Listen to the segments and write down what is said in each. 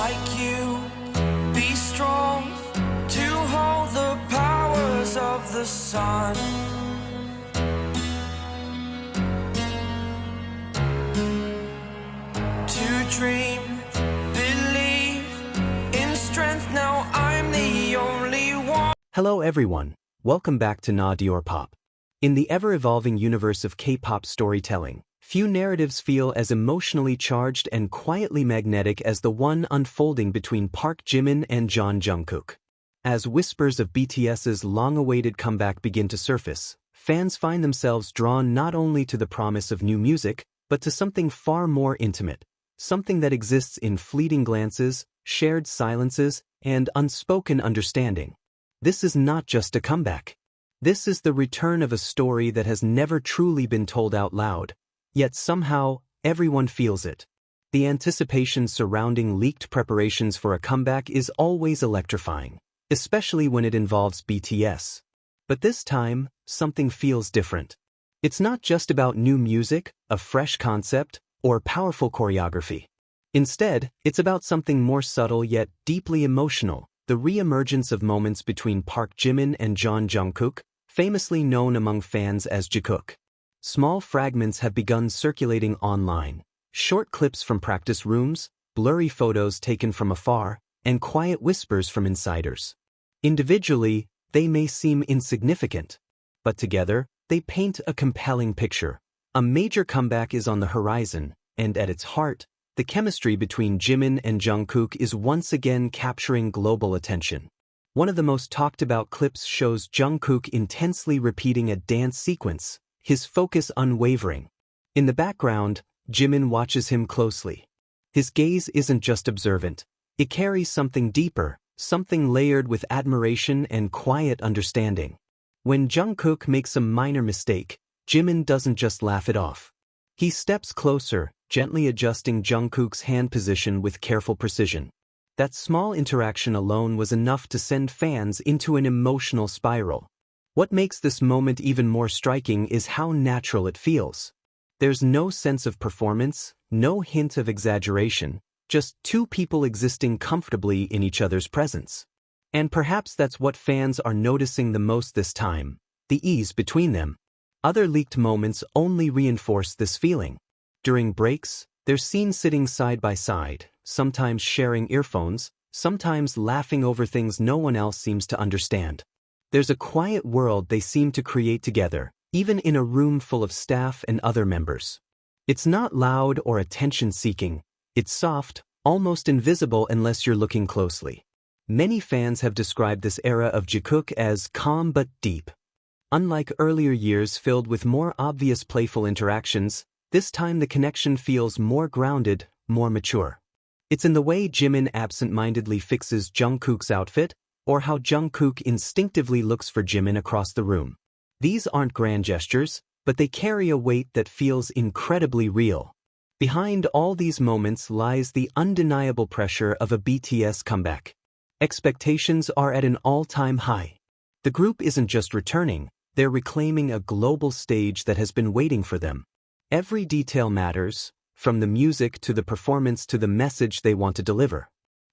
like you. Be strong to hold the powers of the sun. To dream, believe in strength. Now I'm the only one. Hello everyone, welcome back to Na Dior Pop. In the ever-evolving universe of K-pop storytelling, few narratives feel as emotionally charged and quietly magnetic as the one unfolding between Park Jimin and Jungkook. As whispers of BTS's long-awaited comeback begin to surface, fans find themselves drawn not only to the promise of new music, but to something far more intimate, something that exists in fleeting glances, shared silences, and unspoken understanding. This is not just a comeback. This is the return of a story that has never truly been told out loud, yet somehow, everyone feels it. The anticipation surrounding leaked preparations for a comeback is always electrifying, especially when it involves BTS. But this time, something feels different. It's not just about new music, a fresh concept, or powerful choreography. Instead, it's about something more subtle yet deeply emotional, the re-emergence of moments between Park Jimin and Jungkook, famously known among fans as Jikook. Small fragments have begun circulating online, short clips from practice rooms, blurry photos taken from afar, and quiet whispers from insiders. Individually, they may seem insignificant, but together, they paint a compelling picture. A major comeback is on the horizon, and at its heart, the chemistry between Jimin and Jungkook is once again capturing global attention. One of the most talked about clips shows Jungkook intensely repeating a dance sequence, his focus unwavering. In the background, Jimin watches him closely. His gaze isn't just observant, it carries something deeper, something layered with admiration and quiet understanding. When Jungkook makes a minor mistake, Jimin doesn't just laugh it off. He steps closer, gently adjusting Jungkook's hand position with careful precision. That small interaction alone was enough to send fans into an emotional spiral. What makes this moment even more striking is how natural it feels. There's no sense of performance, no hint of exaggeration, just two people existing comfortably in each other's presence. And perhaps that's what fans are noticing the most this time, the ease between them. Other leaked moments only reinforce this feeling. During breaks, they're seen sitting side by side, sometimes sharing earphones, sometimes laughing over things no one else seems to understand. There's a quiet world they seem to create together, even in a room full of staff and other members. It's not loud or attention-seeking, it's soft, almost invisible unless you're looking closely. Many fans have described this era of Jikook as calm but deep. Unlike earlier years filled with more obvious playful interactions, this time the connection feels more grounded, more mature. It's in the way Jimin absent-mindedly fixes Jungkook's outfit, or how Jungkook instinctively looks for Jimin across the room. These aren't grand gestures, but they carry a weight that feels incredibly real. Behind all these moments lies the undeniable pressure of a BTS comeback. Expectations are at an all-time high. The group isn't just returning, they're reclaiming a global stage that has been waiting for them. Every detail matters, from the music to the performance to the message they want to deliver.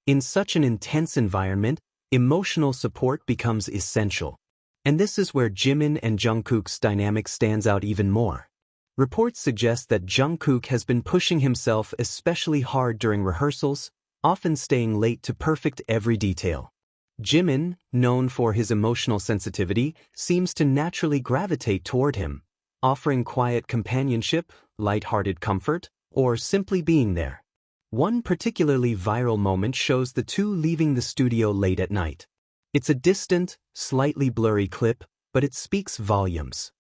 In such an intense environment, emotional support becomes essential. And this is where Jimin and Jungkook's dynamic stands out even more. Reports suggest that Jungkook has been pushing himself especially hard during rehearsals, often staying late to perfect every detail. Jimin, known for his emotional sensitivity, seems to naturally gravitate toward him, offering quiet companionship, light-hearted comfort, or simply being there. One particularly viral moment shows the two leaving the studio late at night. It's a distant, slightly blurry clip, but it speaks volumes.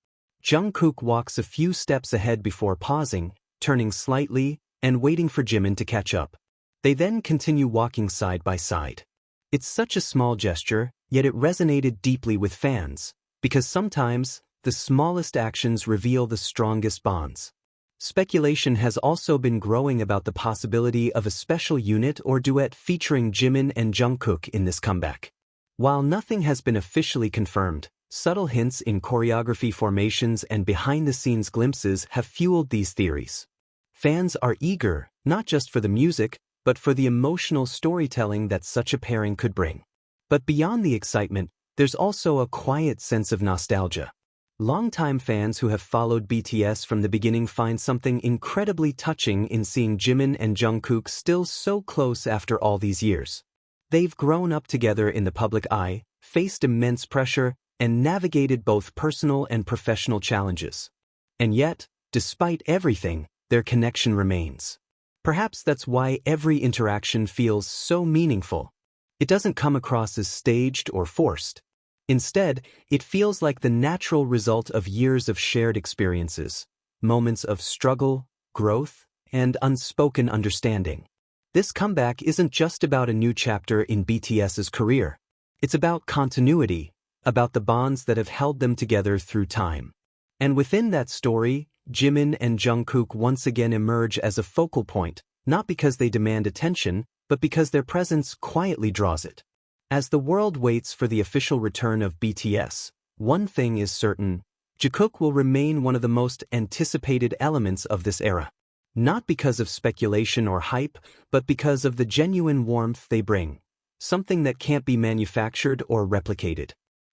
Jungkook walks a few steps ahead before pausing, turning slightly, and waiting for Jimin to catch up. They then continue walking side by side. It's such a small gesture, yet it resonated deeply with fans, because sometimes, the smallest actions reveal the strongest bonds. Speculation has also been growing about the possibility of a special unit or duet featuring Jimin and Jungkook in this comeback. While nothing has been officially confirmed, subtle hints in choreography formations and behind-the-scenes glimpses have fueled these theories. Fans are eager, not just for the music, but for the emotional storytelling that such a pairing could bring. But beyond the excitement, there's also a quiet sense of nostalgia. Longtime fans who have followed BTS from the beginning find something incredibly touching in seeing Jimin and Jungkook still so close after all these years. They've grown up together in the public eye, faced immense pressure, and navigated both personal and professional challenges. And yet, despite everything, their connection remains. Perhaps that's why every interaction feels so meaningful. It doesn't come across as staged or forced. Instead, it feels like the natural result of years of shared experiences, moments of struggle, growth, and unspoken understanding. This comeback isn't just about a new chapter in BTS's career. It's about continuity, about the bonds that have held them together through time. And within that story, Jimin and Jungkook once again emerge as a focal point, not because they demand attention, but because their presence quietly draws it. As the world waits for the official return of BTS, one thing is certain: Jikook will remain one of the most anticipated elements of this era. Not because of speculation or hype, but because of the genuine warmth they bring, something that can't be manufactured or replicated.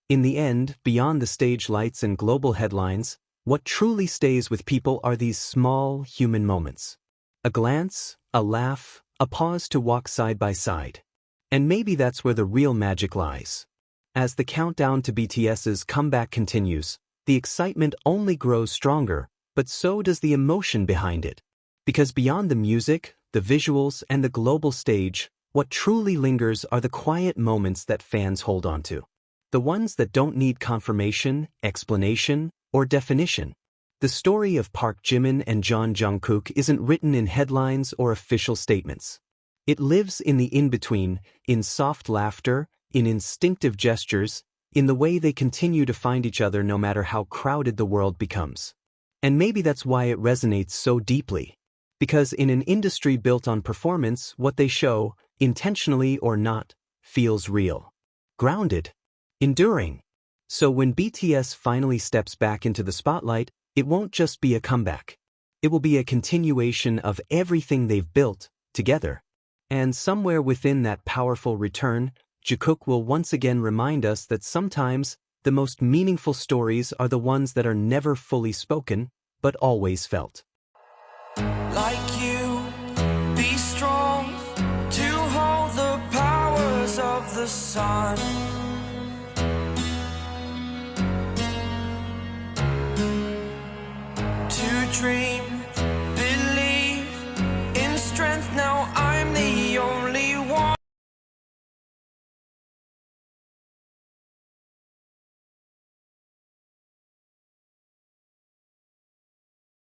In the end, beyond the stage lights and global headlines, what truly stays with people are these small, human moments. A glance, a laugh, a pause to walk side by side. And maybe that's where the real magic lies. As the countdown to BTS's comeback continues, the excitement only grows stronger, but so does the emotion behind it. Because beyond the music, the visuals, and the global stage, what truly lingers are the quiet moments that fans hold on to. The ones that don't need confirmation, explanation, or definition. The story of Park Jimin and Jeon Jungkook isn't written in headlines or official statements. It lives in the in-between, in soft laughter, in instinctive gestures, in the way they continue to find each other no matter how crowded the world becomes. And maybe that's why it resonates so deeply. Because in an industry built on performance, what they show, intentionally or not, feels real. Grounded. Enduring. So when BTS finally steps back into the spotlight, it won't just be a comeback. It will be a continuation of everything they've built, together. And somewhere within that powerful return, Jikook will once again remind us that sometimes the most meaningful stories are the ones that are never fully spoken, but always felt. Like you, be strong to hold the powers of the sun. To dream